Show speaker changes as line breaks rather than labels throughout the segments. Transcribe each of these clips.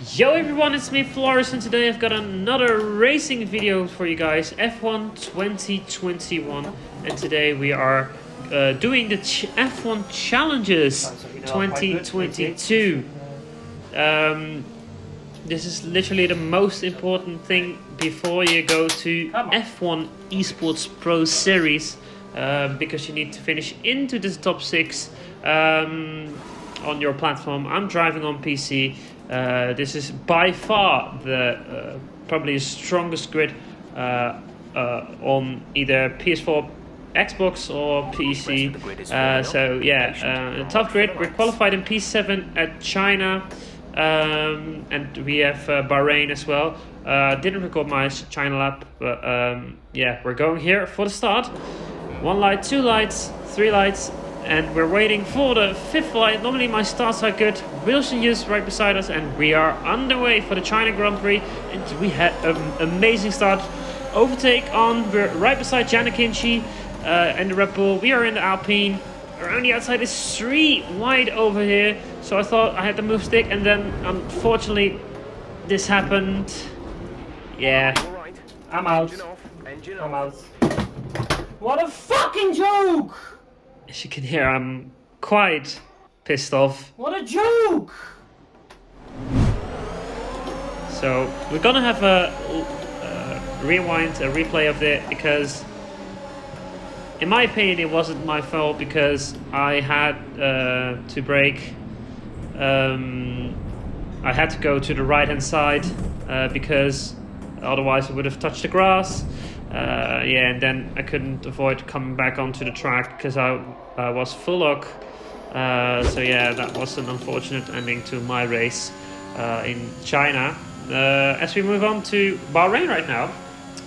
Yo everyone, it's me Floris, and today I've got another racing video for you guys, F1 2021, and today we are doing the F1 Challenges 2022. This is literally the most important thing before you go to F1 Esports Pro Series, because you need to finish into the top 6 on your platform. I'm driving on PC. This is by far the probably the strongest grid on either PS4, Xbox or PC. So yeah, tough grid. We're qualified in P7 at China, and we have Bahrain as well. Didn't record my China lap, but yeah, we're going here for the start. 1 light, 2 lights, 3 lights. And we're waiting for the 5th light. Normally my starts are good. Wilson is right beside us, and we are underway for the China Grand Prix. And we had an amazing start. Overtake on. We're right beside Jana Kinchi and the Red Bull. We are in the Alpine. Around the outside is 3 wide over here. So I thought I had to move stick, and then unfortunately this happened. Yeah.
I'm out. I'm out. What a fucking joke!
As you can hear, I'm quite pissed off.
What a joke!
So we're gonna have a rewind, a replay of it, because in my opinion it wasn't my fault, because I had to brake. I had to go to the right hand side because otherwise I would have touched the grass. Yeah, and then I couldn't avoid coming back onto the track because I was full lock. So yeah, that was an unfortunate ending to my race in China. As we move on to Bahrain right now,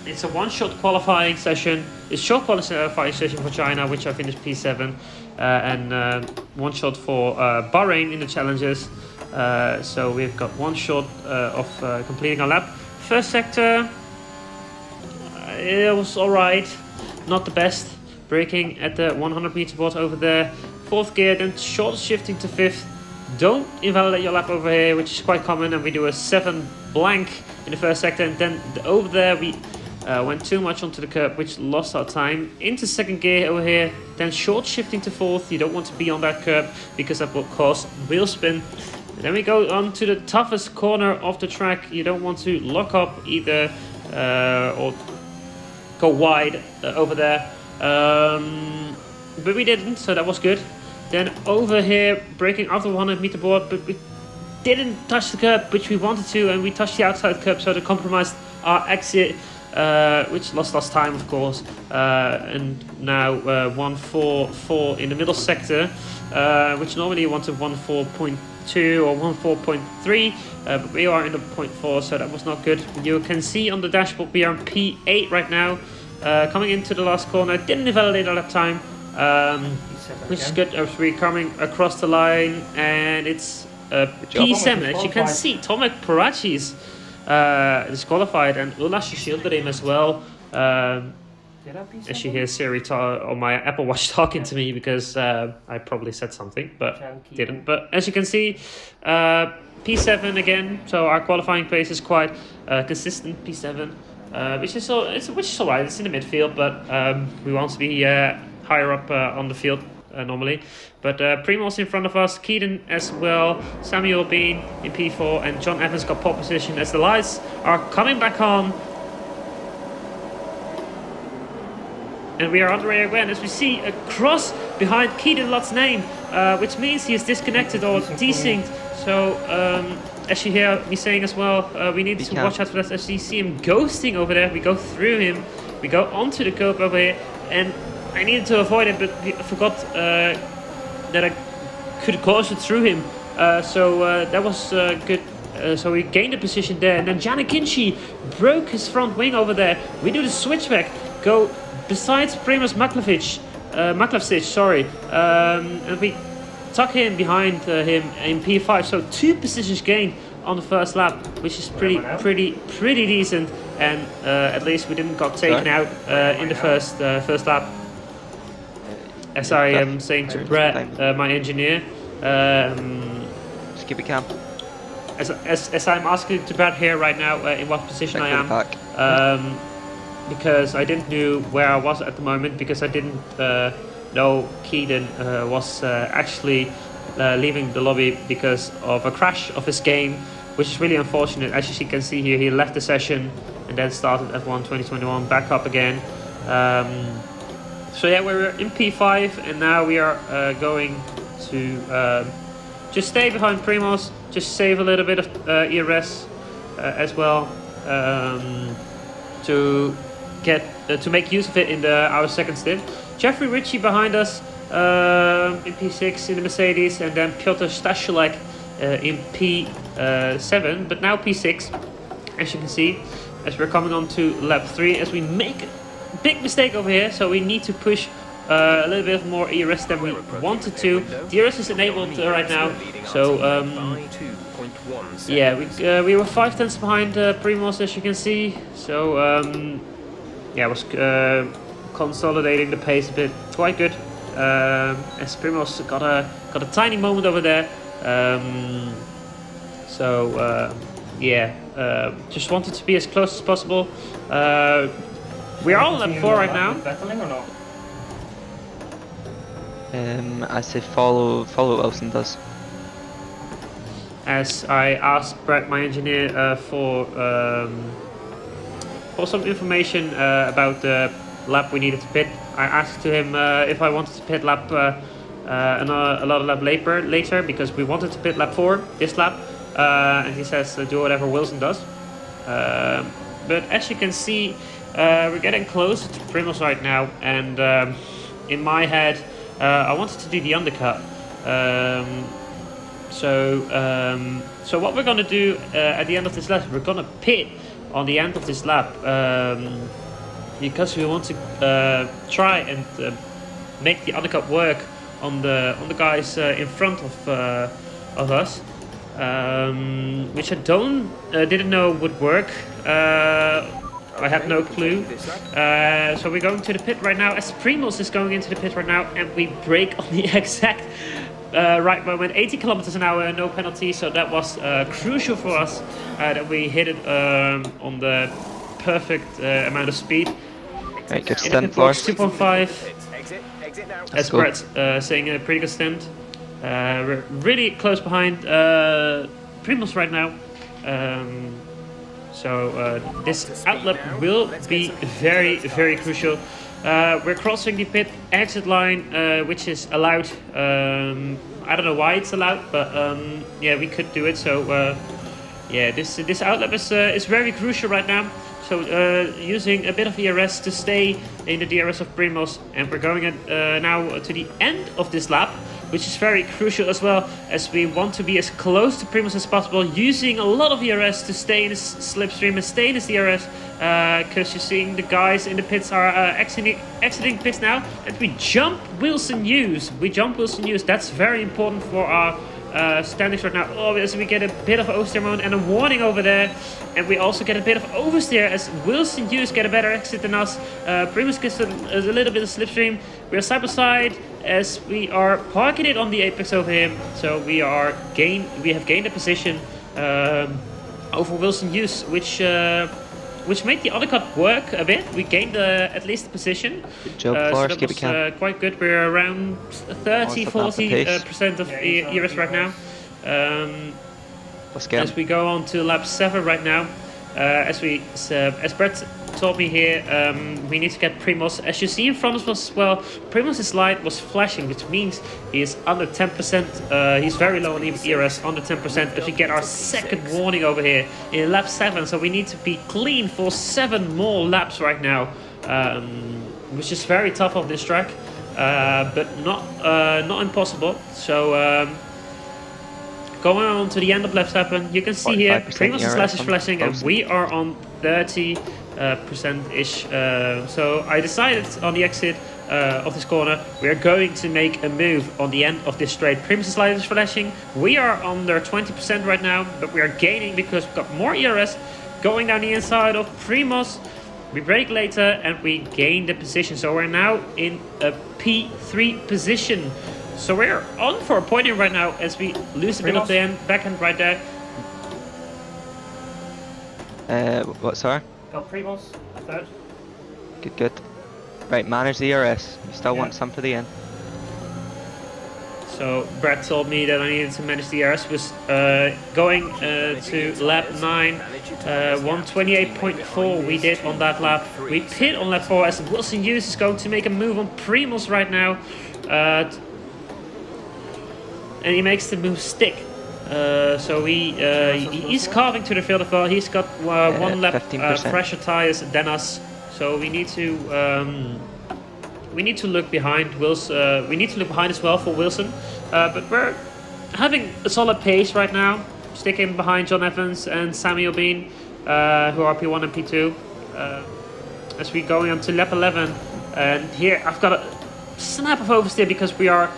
it's a one-shot qualifying session. It's short qualifying session for China, which I finished P7, and one shot for Bahrain in the challenges. So we've got one shot of completing our lap. First sector. It was alright, not the best. Braking at the 100 meter board over there. 4th gear, then short shifting to 5th. Don't invalidate your lap over here, which is quite common, and we do a 7 blank in the first sector. And then over there we went too much onto the curb, which lost our time. Into 2nd gear over here, then short shifting to 4th. You don't want to be on that curb because that will cause wheel spin. And then we go on to the toughest corner of the track. You don't want to lock up either or go wide over there, but we didn't, so that was good. Then over here, braking after the 100 meter board, but we didn't touch the curb, which we wanted to, and we touched the outside curb, so they compromised our exit, which lost us time, of course. And now 144 in the middle sector, which normally you want to 14.2 or 14.3, but we are in the 0.4, so that was not good. You can see on the dashboard we are in P8 right now, coming into the last corner. Didn't invalidate at that time, which is good as we're coming across the line, and it's P7. As you can see, Tomek Parachi is disqualified, and Ulas shielded him as well. As you hear Siri on my Apple Watch talking to me, because I probably said something but didn't. But as you can see, P7 again, so our qualifying pace is quite consistent. P7, which is alright. It's in the midfield, but we want to be higher up on the field normally. But Primoz in front of us, Keaton as well, Samuel Bean in P4, and John Evans got pole position as the lights are coming back on. And we are underway again as we see a cross behind Keaton Lott's name, which means he is disconnected or desynced. So as you hear me saying as well, we need to watch out for that. As you see him ghosting over there, we go through him, we go onto the curb over here, and I needed to avoid it, but I forgot that I could cause it through him. So that was good. So we gained a position there, and then Jana Kinchi broke his front wing over there. We do the switchback, go besides Primoz Maklavsic, sorry, and we tuck in behind him in P5. So 2 positions gained on the first lap, which is pretty decent, and at least we didn't got taken out in the first lap. As I am saying to Brett, my engineer,
skip a cam.
as I'm asking to bet here right now in what position I am, because I didn't know where I was at the moment, because I didn't know Keaton was actually leaving the lobby because of a crash of his game, which is really unfortunate. As you can see here, he left the session and then started F1 2021 back up again. So yeah, we're in P5 and now we are going to just stay behind Primoz, just save a little bit of ERS as well, to make use of it in our second stint. Jeffrey Ritchie behind us in P6 in the Mercedes, and then Piotr Staszulek in P7, but now P6, as you can see, as we're coming on to lap 3, as we make a big mistake over here, so we need to push a little bit more ERS than we wanted to. The ERS is enabled right now, so yeah, we were 5 tenths behind Primoz, as you can see. So yeah, I was consolidating the pace a bit, quite good. As Primoz got a tiny moment over there. Yeah, just wanted to be as close as possible. We are on lap 4 right now.
Battling or not?
I say follow Wilson does.
As I asked Brett, my engineer, for some information about the lap we needed to pit. I asked to him if I wanted to pit lap a lot of lap later, because we wanted to pit lap 4 this lap, and he says do whatever Wilson does. But as you can see, we're getting close to Primoz right now, and in my head, I wanted to do the undercut. So what we're gonna do at the end of this lap, we're gonna pit on the end of this lap, because we want to try and make the undercut work on the guys in front of us, which I didn't know would work. I have no clue. So we're going to the pit right now, as Primoz is going into the pit right now, and we brake on the exact right moment, 80 kilometers an hour, no penalty. So that was crucial for us that we hit it on the perfect amount of speed.
Right, good stint, Floris.
2.5. As Brett's saying, a pretty good stint. We're really close behind Primoz right now. So this outlap will be very, very crucial. We're crossing the pit exit line, which is allowed. I don't know why it's allowed, but yeah, we could do it. So yeah, this outlap is very crucial right now. So using a bit of ERS to stay in the DRS of Primoz, and we're going now to the end of this lap, which is very crucial as well, as we want to be as close to Primoz as possible, using a lot of ERS to stay in this slipstream and stay in this DRS, because you're seeing the guys in the pits are exiting pits now, and we jump Wilson Hughes. That's very important for our standings right now. Obviously, we get a bit of oversteer mode and a warning over there, and we also get a bit of oversteer as Wilson Hughes get a better exit than us. Primoz gets a little bit of slipstream. We are side by side as we are parking it on the apex over here. So we have gained a position over Wilson Hughes, which made the undercut work a bit. We gained at least a position.
Good job, Floris.
So that was quite good. We're around 30-40% of ERS right now. As we go on to lap 7 right now, as Brett told me here, we need to get Primoz. As you see in front of us as well, Primoz's light was flashing, which means he is under 10%. He's very low on ERS, under 10%. As we get our second warning over here in lap 7, so we need to be clean for 7 more laps right now, which is very tough on this track, but not impossible. So going on to the end of lap 7, you can see here Primoz's light is flashing, and we are on 30%-ish. So I decided on the exit of this corner, we are going to make a move on the end of this straight. Primoz's light is flashing. We are under 20% right now, but we are gaining because we've got more ERS going down the inside of Primoz. We brake later and we gain the position. So we're now in a P3 position. So we're on for a podium right now as we lose a bit of the back end right there.
What, sorry?
Got Primos, third.
Good, good. Right, manage the ERS. You still
Yeah.
want some for the end.
So Brett told me that I needed to manage the ERS. Was going to lap 9, 128.4 we did on that lap. We pit on lap 4 as Wilson Hughes is going to make a move on Primos right now. And he makes the move stick. So he's carving to the field as well. He's got one lap
15%.
fresher tires than us. So we need to look behind Wilson. We need to look behind as well for Wilson. But we're having a solid pace right now, sticking behind John Evans and Samuel Bean, who are P1 and P2. As we going on to lap 11, and here I've got a snap of oversteer because we're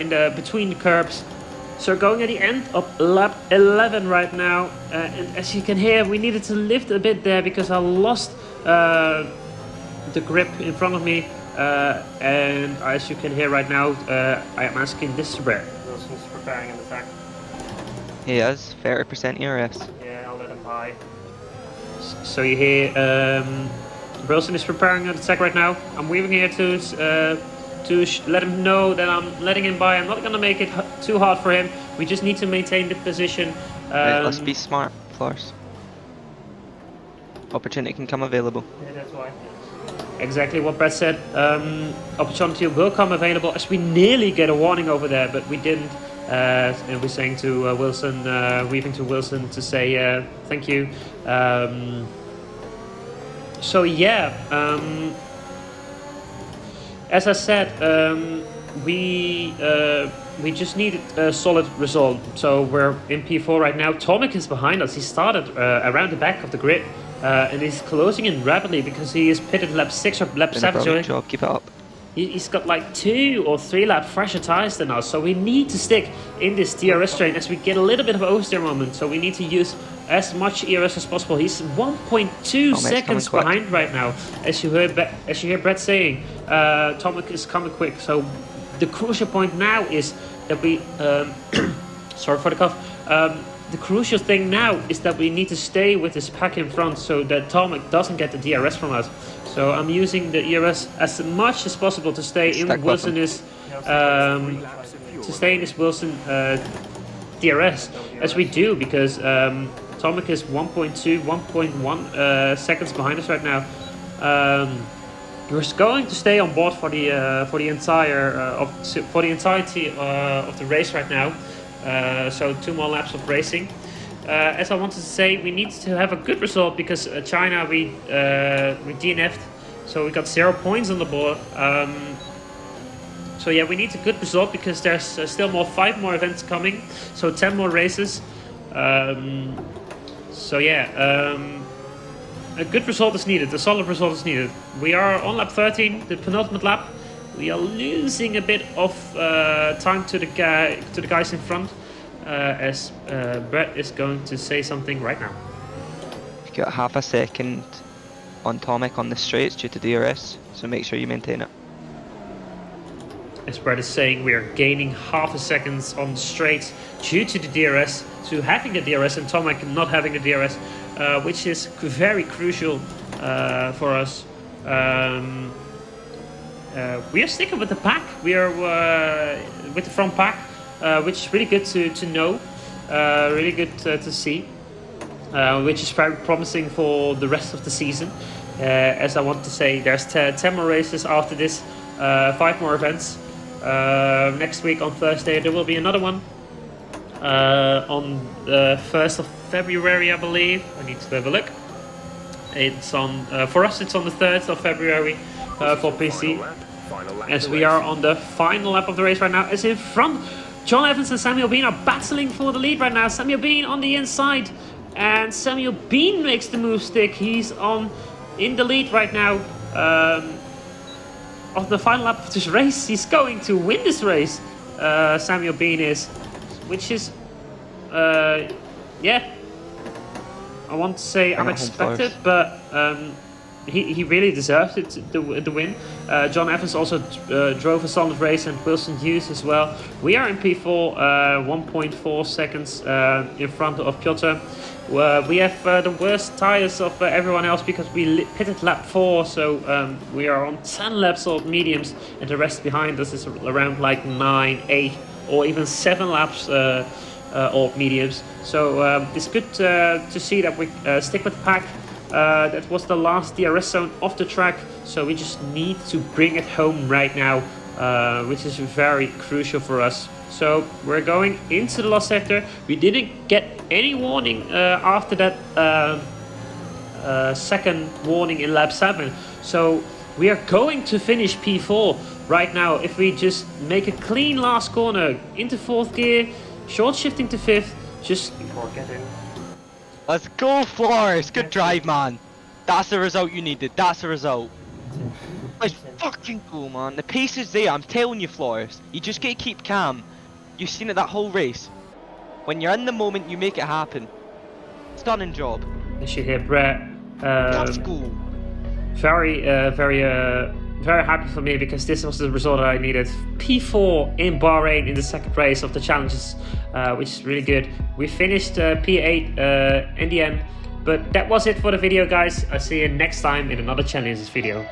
in the between the curbs. So going at the end of lap 11 right now, and as you can hear, we needed to lift a bit there because I lost the grip in front of me, and as you can hear right now, I am asking this to Brett.
Wilson's preparing in the back.
He is 30% ERS.
Yeah, I'll let him by.
So you hear Wilson is preparing at the attack right now. I'm weaving here to let him know that I'm letting him by. I'm not going to make it too hard for him. We just need to maintain the position.
Right, let's be smart, Floris. Opportunity can come available.
Yeah, that's why.
Exactly what Brett said. Opportunity will come available as we nearly get a warning over there, but we didn't. And we're saying to Wilson, weaving to Wilson to say thank you. So yeah, as I said, we just needed a solid result. So we're in P4 right now. Tomek is behind us. He started around the back of the grid. And he's closing in rapidly because he is pitted lap 6 or lap 7.
Good job, keep it up.
He's got like 2 or 3 lap fresher tires than us, so we need to stick in this DRS train as we get a little bit of oversteer moment. So we need to use as much ERS as possible. He's 1.2 seconds behind right now, as you hear Brett saying. Tomek is coming quick. So the crucial point now is that we sorry for the cough. The crucial thing now is that we need to stay with this pack in front so that Tomek doesn't get the DRS from us. So I'm using the ERS as much as possible to stay in Wilson is to stay in this Wilson DRS as we do, because Tomek is 1.1 seconds behind us right now. We're going to stay on board for the entirety of the race right now. So 2 more laps of racing. As I wanted to say, we need to have a good result because China we DNF'd, so we got 0 points on the board. So yeah, we need a good result because there's still 5 more events coming, so 10 more races. So yeah, a good result is needed. A solid result is needed. We are on lap 13, the penultimate lap. We are losing a bit of time to the guys in front, as Brett is going to say something right now.
You've got half a second on Tomek on the straights due to DRS, so make sure you maintain it.
As Brett is saying, we are gaining half a second on the straights due to the DRS, to having a DRS and Tomek not having a DRS, which is very crucial for us. We are sticking with the pack. We are with the front pack, which is really good to know, really good to see, which is very promising for the rest of the season. As I want to say, there's 10 more races after this, 5 more events. Next week on Thursday there will be another one. On the 1st of February, I believe. I need to have a look. It's on for us. It's on the 3rd of February for PC. As we are on the final lap of the race right now, as in front, John Evans and Samuel Bean are battling for the lead right now. Samuel Bean on the inside, and Samuel Bean makes the move stick. He's in the lead right now. Of the final lap of this race, he's going to win this race. Samuel Bean is, which is, yeah, I want to say unexpected, but he really deserved it, the win. John Evans also drove a solid race, and Wilson Hughes as well. We are in P4, 1.4 seconds in front of Piotr. We have the worst tires of everyone else because we pitted lap 4, so we are on 10 laps of mediums, and the rest behind us is around like 9, 8, or even 7 laps of mediums. So it's good to see that we stick with the pack. That was the last DRS zone of the track, so we just need to bring it home right now, which is very crucial for us. So we're going into the last sector. We didn't get any warning after that second warning in lap 7, so we are going to finish P4 right now if we just make a clean last corner into 4th gear, short shifting to 5th, just before getting.
Let's go, Floris! Good drive, man. That's the result you needed. That's the result. Let's fucking go, man. The pace is there. I'm telling you, Floris. You just gotta keep calm. You've seen it that whole race. When you're in the moment, you make it happen. Stunning job.
As you hear Brett,
Let's go.
very happy for me because this was the result I needed. P4 in Bahrain in the second race of the challenges, which is really good. We finished P8 in the end, but that was it for the video, guys. I'll see you next time in another challenges video.